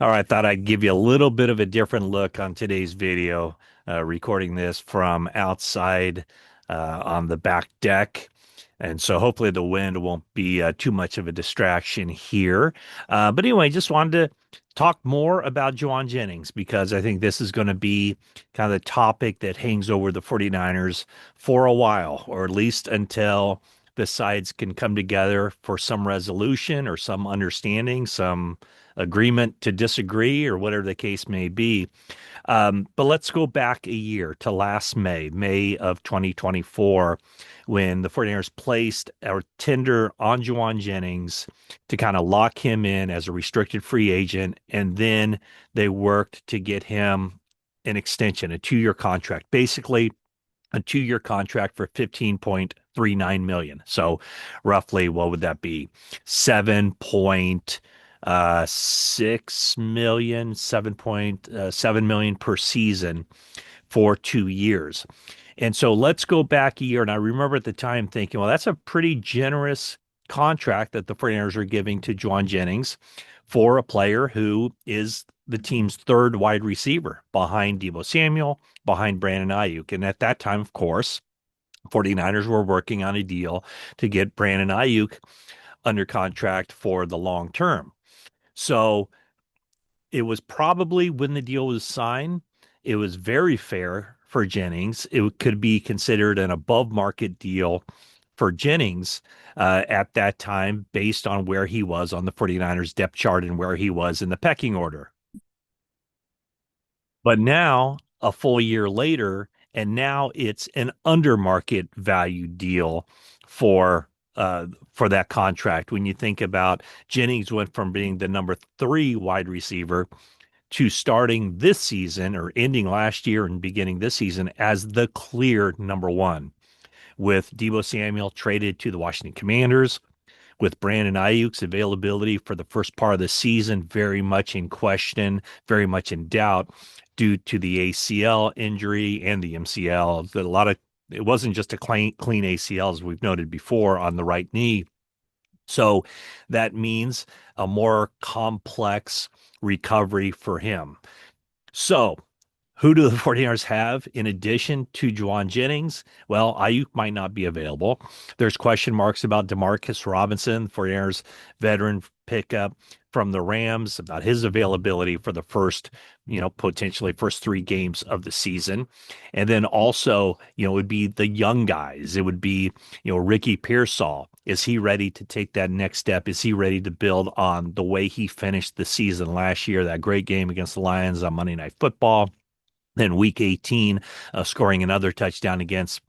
All right, thought I'd give you a little bit of a different look on today's video, recording this from outside on the back deck. And so hopefully the wind won't be too much of a distraction here. But anyway, just wanted to talk more about Jauan Jennings because I think this is going to be kind of the topic that hangs over the 49ers for a while, or at least until the sides can come together for some resolution or some understanding, some agreement to disagree, or whatever the case may be. But let's go back a year to last May, May of 2024, when the 49ers placed our tender on Jauan Jennings to kind of lock him in as a restricted free agent. And then they worked to get him an extension, a 2-year contract, basically a 2-year contract for 15.39 million. So roughly, what would that be? 7.6 million, 7.7 million per season for 2 years. And so let's go back a year. And I remember at the time thinking, well, that's a pretty generous contract that the 49ers are giving to Jauan Jennings for a player who is the team's third wide receiver behind Deebo Samuel, behind Brandon Ayuk. And at that time, of course, 49ers were working on a deal to get Brandon Ayuk under contract for the long term. So it was probably when the deal was signed, it was very fair for Jennings. It could be considered an above market deal for Jennings at that time based on where he was on the 49ers depth chart and where he was in the pecking order. But now, a full year later, and now it's an under market value deal for for that contract. When you think about Jennings went from being the number 3 wide receiver to starting this season or ending last year and beginning this season as the clear number 1, with Deebo Samuel traded to the Washington Commanders, with Brandon Ayuk's availability for the first part of the season very much in question, very much in doubt due to the ACL injury and the MCL. It wasn't just a clean ACL, as we've noted before, on the right knee. So that means a more complex recovery for him. So who do the 49ers have in addition to Jauan Jennings? Well, Ayuk might not be available. There's question marks about Demarcus Robinson, 49ers veteran pickup from the Rams, about his availability for the first, potentially first 3 games of the season. And then also, it would be the young guys. It would be, Ricky Pearsall. Is he ready to take that next step? Is he ready to build on the way he finished the season last year, that great game against the Lions on Monday Night Football? Then week 18, scoring another touchdown against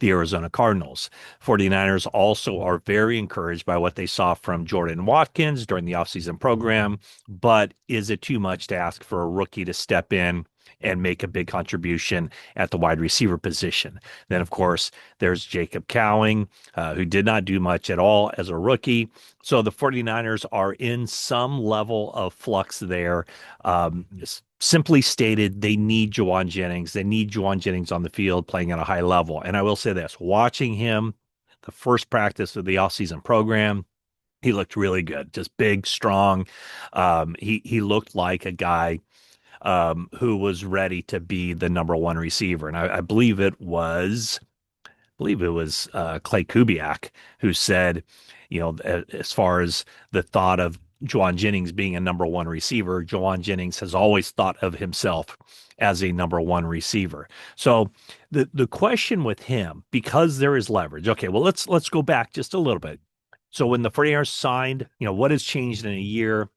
the Arizona Cardinals. 49ers also are very encouraged by what they saw from Jordan Watkins during the offseason program, but is it too much to ask for a rookie to step in and make a big contribution at the wide receiver position? Then, of course, there's Jacob Cowing, who did not do much at all as a rookie. So the 49ers are in some level of flux there. Simply stated, they need Jauan Jennings. They need Jauan Jennings on the field playing at a high level. And I will say this, watching him the first practice of the offseason program, he looked really good, just big, strong. He looked like a guy who was ready to be the number 1 receiver. And I believe it was Clay Kubiak who said, as far as the thought of Jauan Jennings being a number 1 receiver, Jauan Jennings has always thought of himself as a number 1 receiver. So the question with him, because there is leverage. Okay, well let's go back just a little bit. So when the 49ers signed, what has changed in a year?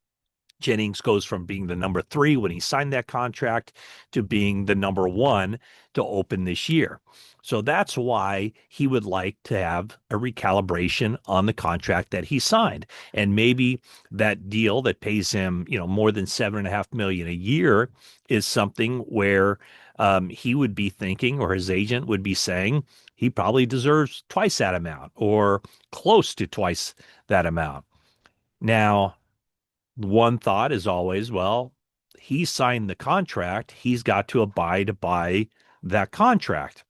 Jennings goes from being the number 3 when he signed that contract to being the number 1 to open this year. So that's why he would like to have a recalibration on the contract that he signed. And maybe that deal that pays him, more than 7.5 million a year is something where he would be thinking, or his agent would be saying, he probably deserves twice that amount or close to twice that amount. Now, one thought is always, well, he signed the contract. He's got to abide by that contract.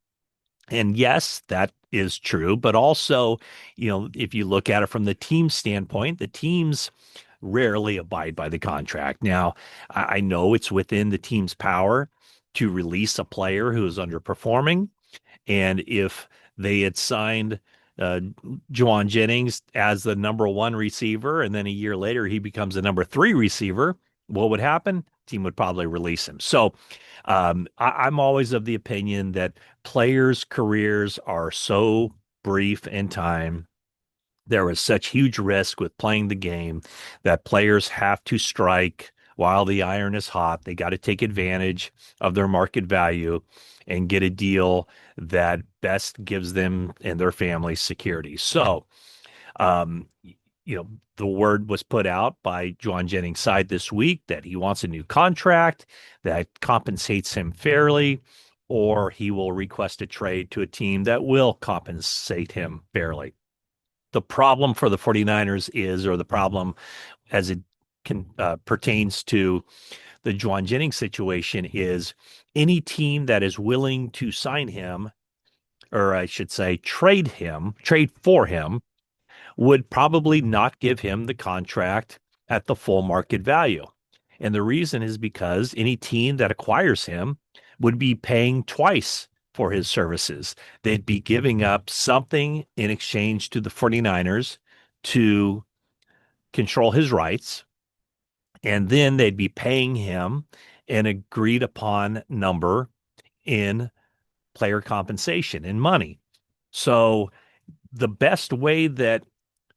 And yes, that is true. But also, if you look at it from the team standpoint, the team's rarely abide by the contract. Now, I know it's within the team's power to release a player who is underperforming. And if they had signed uh, Jauan Jennings as the number one receiver, and then a year later he becomes the number three receiver, what would happen? Team would probably release him. So I'm always of the opinion that players' careers are so brief in time. There is such huge risk with playing the game that players have to strike while the iron is hot. They got to take advantage of their market value and get a deal that best gives them and their family security. So, um, the word was put out by Jauan Jennings' side this week that he wants a new contract that compensates him fairly, or he will request a trade to a team that will compensate him fairly. The problem for the 49ers is, or the problem as it pertains to the Jauan Jennings situation, is any team that is willing to sign him, or I should say, trade for him, would probably not give him the contract at the full market value. And the reason is because any team that acquires him would be paying twice for his services. They'd be giving up something in exchange to the 49ers to control his rights. And then they'd be paying him an agreed upon number in player compensation in money. So the best way that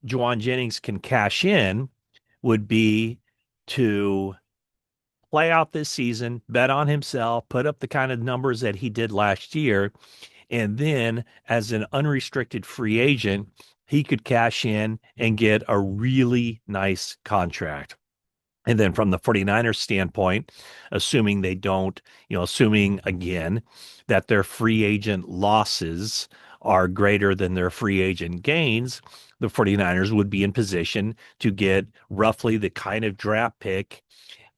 Jauan Jennings can cash in would be to play out this season, bet on himself, put up the kind of numbers that he did last year, and then as an unrestricted free agent, he could cash in and get a really nice contract. And then from the 49ers standpoint, assuming they don't, assuming again that their free agent losses are greater than their free agent gains, the 49ers would be in position to get roughly the kind of draft pick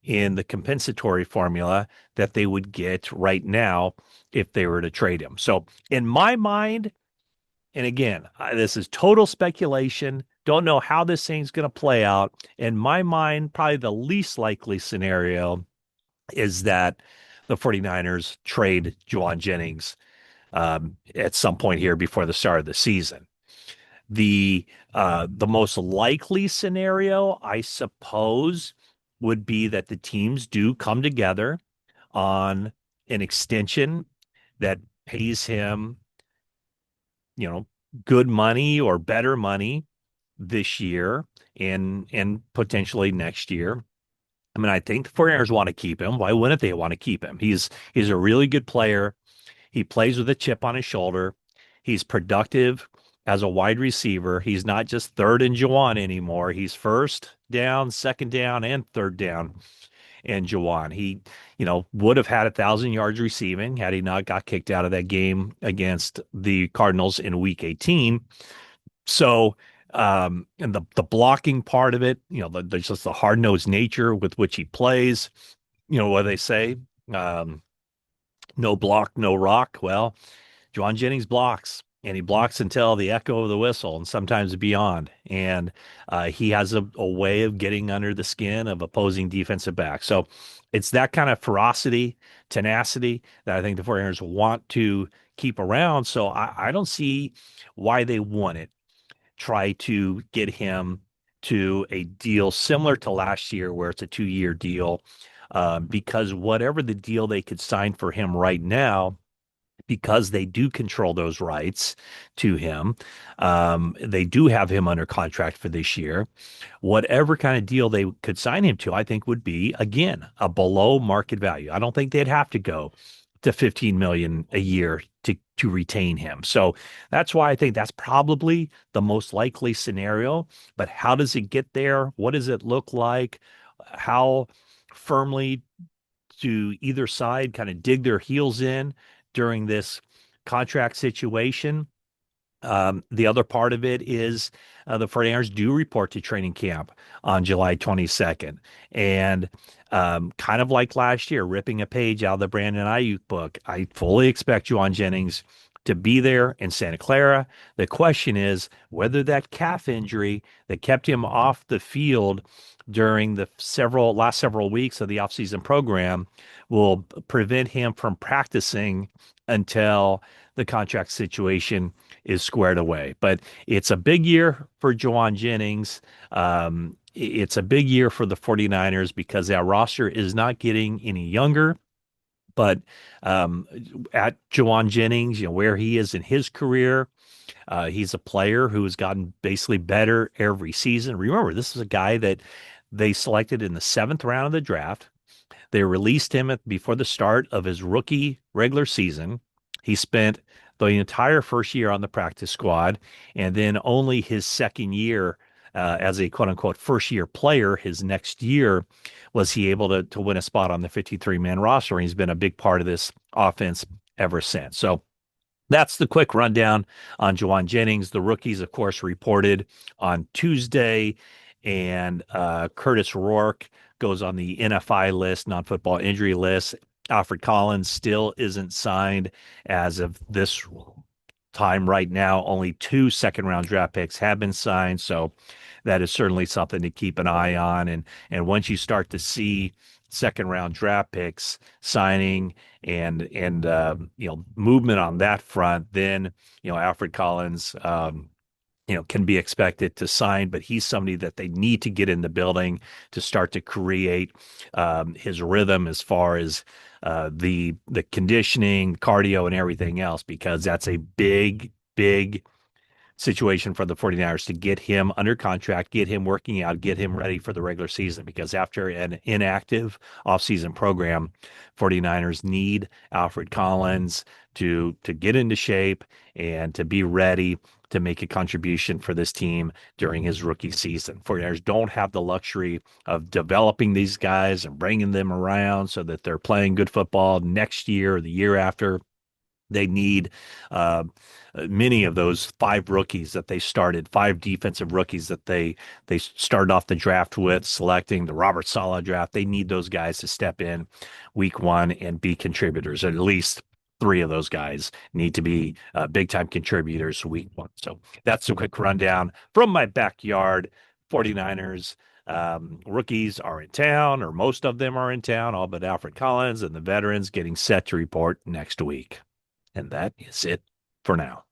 in the compensatory formula that they would get right now if they were to trade him. So in my mind, and again, this is total speculation. Don't know how this thing's going to play out. In my mind, probably the least likely scenario is that the 49ers trade Jauan Jennings at some point here before the start of the season. The most likely scenario, I suppose, would be that the teams do come together on an extension that pays him, you know, good money or better money this year and potentially next year. I mean, I think the 49ers want to keep him. Why wouldn't they want to keep him? He's a really good player. He plays with a chip on his shoulder. He's productive as a wide receiver. He's not just third and Jauan anymore. He's first down, second down, and third down and Jauan. He, would have had 1,000 yards receiving had he not got kicked out of that game against the Cardinals in Week 18. So, and the blocking part of it, there's just the hard nosed nature with which he plays. What they say, no block, no rock. Well, Jauan Jennings blocks, and he blocks until the echo of the whistle and sometimes beyond. And he has a way of getting under the skin of opposing defensive backs. So it's that kind of ferocity, tenacity that I think the 49ers want to keep around. So I don't see why they wouldn't try to get him to a deal similar to last year, where it's a 2-year deal, because whatever the deal they could sign for him right now, because they do control those rights to him. They do have him under contract for this year. Whatever kind of deal they could sign him to, I think would be, again, a below market value. I don't think they'd have to go to 15 million a year to retain him. So that's why I think that's probably the most likely scenario. But how does it get there? What does it look like? How firmly do either side kind of dig their heels in during this contract situation? The other part of it is the 49ers do report to training camp on July 22nd. And kind of like last year, ripping a page out of the Brandon Ayuk book, I fully expect Jauan Jennings to be there in Santa Clara. The question is whether that calf injury that kept him off the field during the last several weeks of the offseason program will prevent him from practicing until the contract situation is squared away. But it's a big year for Jauan Jennings. It's a big year for the 49ers because our roster is not getting any younger. But um, at Jauan Jennings, where he is in his career, he's a player who has gotten basically better every season. Remember, this is a guy that they selected in the seventh round of the draft. They released him before the start of his rookie regular season. He spent the entire first year on the practice squad, and then only his second year as a quote unquote first year player, his next year, was he able to win a spot on the 53-man roster. And he's been a big part of this offense ever since. So that's the quick rundown on Jauan Jennings. The rookies, of course, reported on Tuesday, and Curtis Rourke goes on the NFI list, non-football injury list. Alfred Collins still isn't signed as of this time right now. Only two second-round draft picks have been signed, so that is certainly something to keep an eye on. And once you start to see second-round draft picks signing and movement on that front, then Alfred Collins can be expected to sign, but he's somebody that they need to get in the building to start to create his rhythm as far as the conditioning, cardio, and everything else, because that's a big, big situation for the 49ers to get him under contract, get him working out, get him ready for the regular season. Because after an inactive offseason program, 49ers need Alfred Collins to get into shape and to be ready to make a contribution for this team during his rookie season. 49ers don't have the luxury of developing these guys and bringing them around so that they're playing good football next year or the year after. They need many of those five rookies that they started, five defensive rookies that they started off the draft with, selecting the Robert Saleh draft. They need those guys to step in week one and be contributors. At least three of those guys need to be big time contributors week one. So that's a quick rundown from my backyard. 49ers rookies are in town, or most of them are in town, all but Alfred Collins, and the veterans getting set to report next week. And that is it for now.